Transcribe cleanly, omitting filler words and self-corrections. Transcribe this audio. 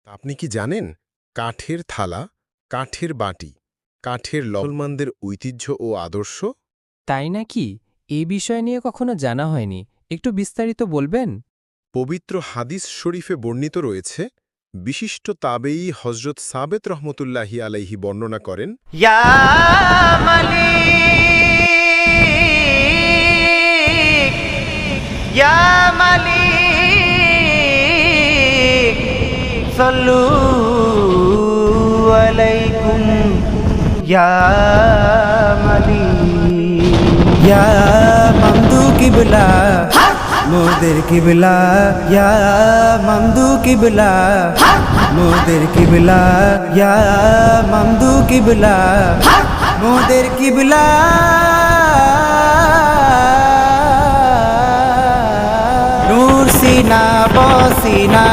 আপনি কি জানেন কাঠের থালা, কাঠের বাটি, কাঠের মুসলমানদের ঐতিহ্য ও আদর্শ? তাই নাকি? এই বিষয় নিয়ে কখনো জানা হয়নি। একটু বিস্তারিত বলবেন? পবিত্র হাদিস শরীফে বর্ণিত রয়েছে, বিশিষ্ট তাবেয়ী হজরত সাবেত রহমতুল্লাহি আলাইহি বর্ণনা করেন, ইয়া মালিক ইয়া মালিক সাল্লু আলাইকুম ইয়া মালিক ইয়া মামদু কিবলা মোদের কিবলা ইয়া মামদু কিবলা মোদের কিবলা ইয়া মামদু কিবলা মোদের কিবলা নূর সিনা বসিনা